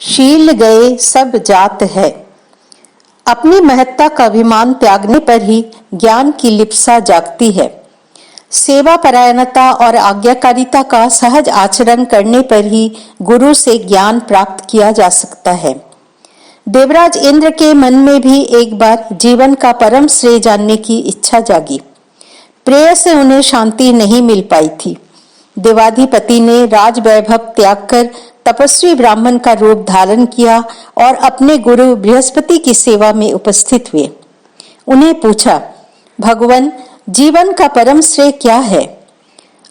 शील गए सब जात है। अपनी महत्ता का अभिमान त्यागने पर ही ज्ञान की लिप्सा जागती है। सेवा परायणता और आज्ञाकारिता का सहज आचरण करने पर ही गुरु से ज्ञान प्राप्त किया जा सकता है। देवराज इंद्र के मन में भी एक बार जीवन का परम श्रेय जानने की इच्छा जागी। प्रेय से उन्हें शांति नहीं मिल पाई थी। देवाधिपति ने राज वैभव त्याग कर तपस्वी ब्राह्मण का रूप धारण किया और अपने गुरु बृहस्पति की सेवा में उपस्थित हुए। उन्हें पूछा, भगवान, जीवन का परम श्रेय क्या है?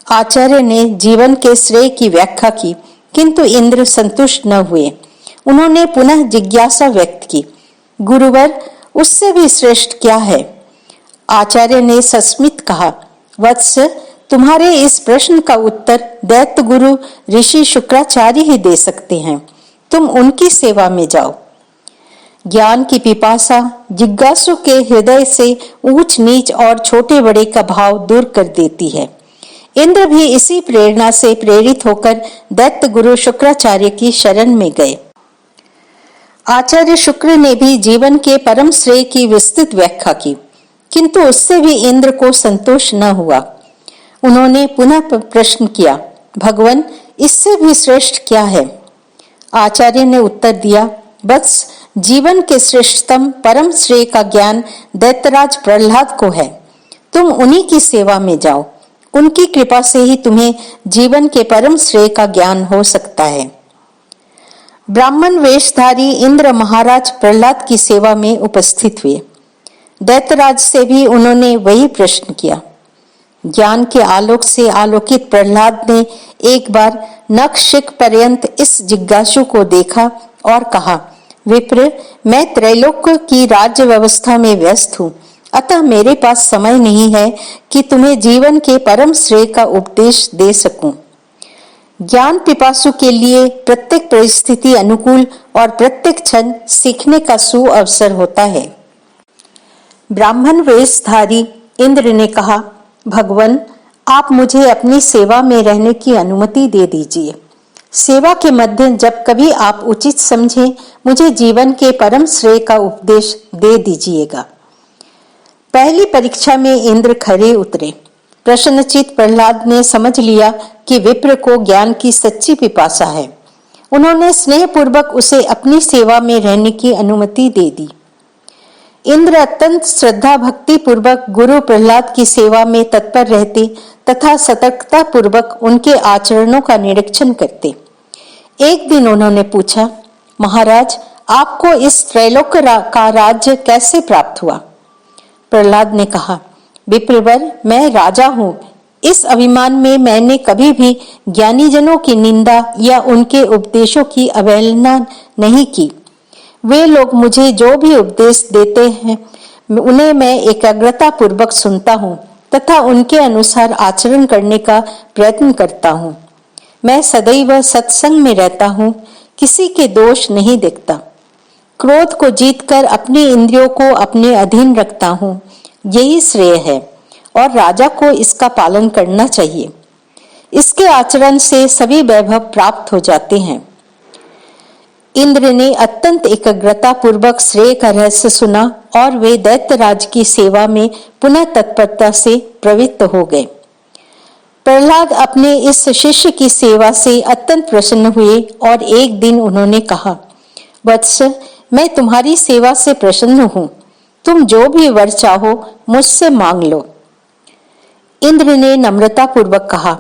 आचार्य ने जीवन के श्रेय की व्याख्या की, किंतु इंद्र संतुष्ट न हुए। उन्होंने पुनः जिज्ञासा व्यक्त की, गुरुवर, उससे भी श्रेष्ठ क्या है? आचार्य ने सस्मित कहा, वत्स, तुम्हारे इस प्रश्न का उत्तर दैत्य गुरु ऋषि शुक्राचार्य ही दे सकते हैं। तुम उनकी सेवा में जाओ। ज्ञान की पिपासा जिज्ञासु के हृदय से ऊंच नीच और छोटे बड़े का भाव दूर कर देती है। इंद्र भी इसी प्रेरणा से प्रेरित होकर दैत्य गुरु शुक्राचार्य की शरण में गए। आचार्य शुक्र ने भी जीवन के परम श्रेय की विस्तृत व्याख्या की, किंतु उससे भी इंद्र को संतोष न हुआ। उन्होंने पुनः प्रश्न किया, भगवान, इससे भी श्रेष्ठ क्या है? आचार्य ने उत्तर दिया, बस जीवन के श्रेष्ठतम परम श्रेय का ज्ञान दैत्यराज प्रहलाद को है। तुम उन्हीं की सेवा में जाओ। उनकी कृपा से ही तुम्हें जीवन के परम श्रेय का ज्ञान हो सकता है। ब्राह्मण वेशधारी इंद्र महाराज प्रहलाद की सेवा में उपस्थित हुए। दैत्यराज से भी उन्होंने वही प्रश्न किया। ज्ञान के आलोक से आलोकित प्रहलाद ने एक बार नखशिख पर्यंत इस जिज्ञासु को देखा और कहा, विप्र, मैं त्रैलोक्य की राज्य व्यवस्था में व्यस्त हूँ, अतः मेरे पास समय नहीं है कि तुम्हें जीवन के परम श्रेय का उपदेश दे सकूं। ज्ञान पिपासु के लिए प्रत्येक परिस्थिति अनुकूल और प्रत्येक क्षण सीखने का सुअवसर होता है। ब्राह्मण वेशधारी इंद्र ने कहा, भगवान, आप मुझे अपनी सेवा में रहने की अनुमति दे दीजिए। सेवा के मध्य जब कभी आप उचित समझें, मुझे जीवन के परम श्रेय का उपदेश दे दीजिएगा। पहली परीक्षा में इंद्र खरे उतरे। प्रसन्नचित्त प्रहलाद ने समझ लिया कि विप्र को ज्ञान की सच्ची पिपासा है। उन्होंने स्नेहपूर्वक उसे अपनी सेवा में रहने की अनुमति दे दी। इंद्र अत्यंत श्रद्धा भक्ति पूर्वक गुरु प्रहलाद की सेवा में तत्पर रहते तथा सतर्कता पूर्वक उनके आचरणों का निरीक्षण करते। एक दिन उन्होंने पूछा, महाराज, आपको इस त्रैलोक्य का राज्य कैसे प्राप्त हुआ? प्रहलाद ने कहा, विप्रवर, मैं राजा हूँ। इस अभिमान में मैंने कभी भी ज्ञानीजनों की निंदा या उनके उपदेशों की अवहेलना नहीं की। वे लोग मुझे जो भी उपदेश देते हैं उन्हें मैं एकाग्रता पूर्वक सुनता हूँ तथा उनके अनुसार आचरण करने का प्रयत्न करता हूँ। मैं सदैव सत्संग में रहता हूँ, किसी के दोष नहीं देखता। क्रोध को जीतकर अपनी इंद्रियों को अपने अधीन रखता हूँ। यही श्रेय है और राजा को इसका पालन करना चाहिए। इसके आचरण से सभी वैभव प्राप्त हो जाते हैं। इंद्र ने अत्यंत एकाग्रता पूर्वक श्रेय का रहस्य सुना और वे दैत्यराज की सेवा में पुनः तत्परता से प्रवृत्त हो गए। प्रहलाद अपने इस शिष्य की सेवा से अत्यंत प्रसन्न हुए और एक दिन उन्होंने कहा, वत्स, मैं तुम्हारी सेवा से प्रसन्न हूँ। तुम जो भी वर चाहो मुझसे मांग लो। इंद्र ने नम्रता पूर्वक कहा,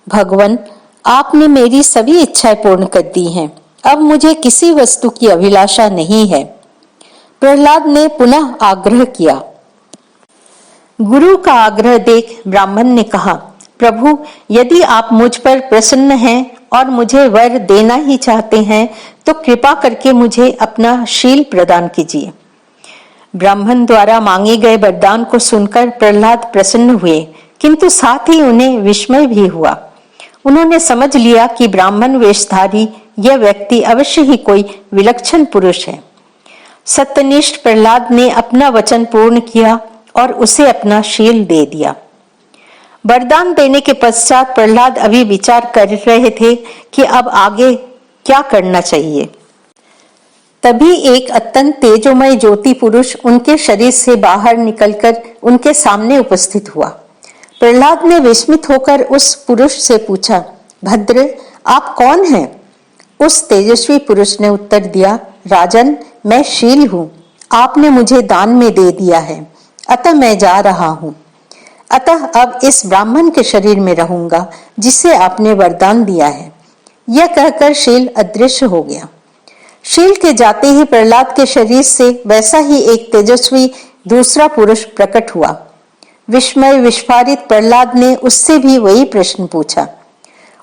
भगवान, आपने मेरी सभी इच्छाएं पूर्ण कर दी हैं। अब मुझे किसी वस्तु की अभिलाषा नहीं है। प्रहलाद ने पुनः आग्रह किया। गुरु का आग्रह देख ब्राह्मण ने कहा, प्रभु, यदि आप मुझ पर प्रसन्न हैं और मुझे वर देना ही चाहते हैं तो कृपा करके मुझे अपना शील प्रदान कीजिए। ब्राह्मण द्वारा मांगे गए वरदान को सुनकर प्रहलाद प्रसन्न हुए, किंतु साथ ही उन्हें विस्मय भी हुआ। उन्होंने समझ लिया कि ब्राह्मण वेशधारी यह व्यक्ति अवश्य ही कोई विलक्षण पुरुष है। सत्यनिष्ठ प्रहलाद ने अपना वचन पूर्ण किया और उसे अपना शील दे दिया। वरदान देने के पश्चात प्रहलाद अभी विचार कर रहे थे कि अब आगे क्या करना चाहिए। तभी एक अत्यंत तेजोमय ज्योति पुरुष उनके शरीर से बाहर निकलकर उनके सामने उपस्थित हुआ। प्रहलाद ने विस्मित होकर उस पुरुष से पूछा, भद्र, आप कौन हैं? उस तेजस्वी पुरुष ने उत्तर दिया, राजन, मैं शील हूँ। आपने मुझे दान में दे दिया है, अतः मैं जा रहा हूँ। अतः अब इस ब्राह्मण के शरीर में रहूंगा जिसे आपने वरदान दिया है। यह कहकर शील अदृश्य हो गया। शील के जाते ही प्रहलाद के शरीर से वैसा ही एक तेजस्वी दूसरा पुरुष प्रकट हुआ। विस्मय विस्फारित प्रहलाद ने उससे भी वही प्रश्न पूछा।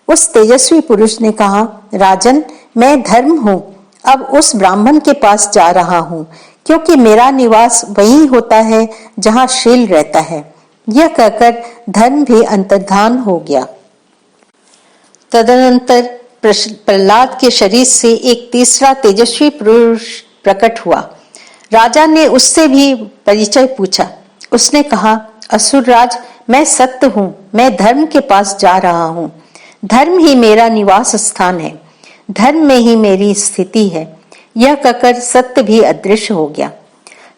उस तेजस्वी पुरुष ने कहा, राजन, मैं धर्म हूँ, अब उस ब्राह्मण के पास जा रहा हूँ, क्योंकि मेरा निवास वही होता है जहाँ शील रहता है। यह कहकर धर्म भी अंतर्धान हो गया। तदनंतर प्रहलाद के शरीर से एक तीसरा तेजस्वी पुरुष प्रकट हुआ। राजा ने उससे भी परिचय पूछा। उसने कहा, असुरराज, मैं सत्य हूँ, मैं धर्म के पास जा रहा हूँ। धर्म ही मेरा निवास स्थान है, धर्म में ही मेरी स्थिति है। यह कहकर सत्य भी अदृश्य हो गया।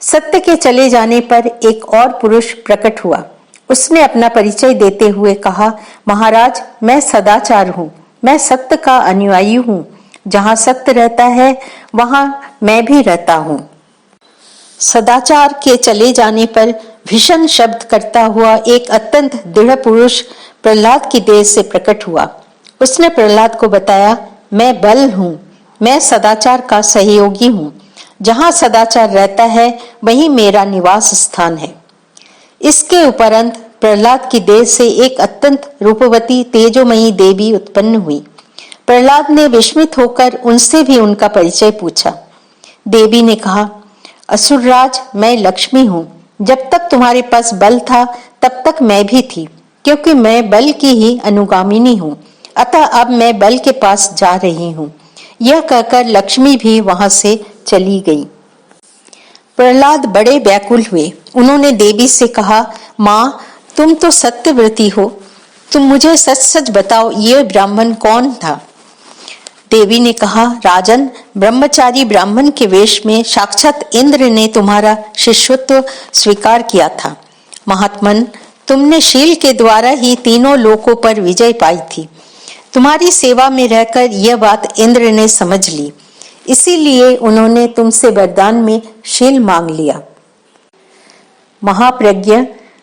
सत्य के चले जाने पर एक और पुरुष प्रकट हुआ। उसने अपना परिचय देते हुए कहा, महाराज, मैं सदाचार हूँ, मैं सत्य का अनुयायी हूँ। जहाँ सत्य रहता है वहाँ मैं भी रहता हूँ। सदाचार के चले जाने पर भीषण शब्द करता हुआ एक अत्यंत दृढ़ पुरुष प्रहलाद की देह से प्रकट हुआ। उसने प्रहलाद को बताया, मैं बल हूँ, मैं सदाचार का सहयोगी हूँ। जहाँ सदाचार रहता है वहीं मेरा निवास स्थान है। इसके उपरंत प्रहलाद की देह से एक अत्यंत रूपवती तेजोमयी देवी उत्पन्न हुई। प्रहलाद ने विस्मित होकर उनसे भी उनका परिचय पूछा। देवी ने कहा, असुरराज, मैं लक्ष्मी हूँ। जब तक तुम्हारे पास बल था तब तक मैं भी थी, क्योंकि मैं बल की ही अनुगामिनी हूँ। अतः अब मैं बल के पास जा रही हूँ। यह कहकर लक्ष्मी भी वहां से चली गई। प्रहलाद बड़े व्याकुल हुए। उन्होंने देवी से कहा, माँ, तुम तो सत्यव्रती हो, तुम मुझे सच सच बताओ, ये ब्राह्मण कौन था? देवी ने कहा, राजन, ब्रह्मचारी ब्राह्मण के वेश में साक्षात इंद्र ने तुम्हारा शिष्यत्व स्वीकार किया था। महात्मन, तुमने शील के द्वारा ही तीनों लोकों पर विजय पाई थी। तुम्हारी सेवा में रहकर यह बात इंद्र ने समझ ली, इसीलिए उन्होंने तुमसे वरदान में शील मांग लिया। महाप्रज्ञ,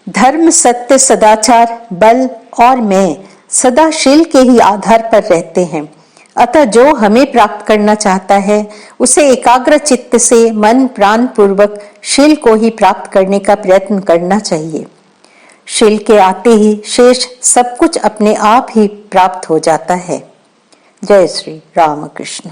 धर्म, सत्य, सदाचार, बल और मैं सदा शील के ही आधार पर रहते हैं। अतः जो हमें प्राप्त करना चाहता है उसे एकाग्र चित्त से मन प्राण पूर्वक शील को ही प्राप्त करने का प्रयत्न करना चाहिए। शील के आते ही शेष सब कुछ अपने आप ही प्राप्त हो जाता है। जय श्री राम कृष्ण।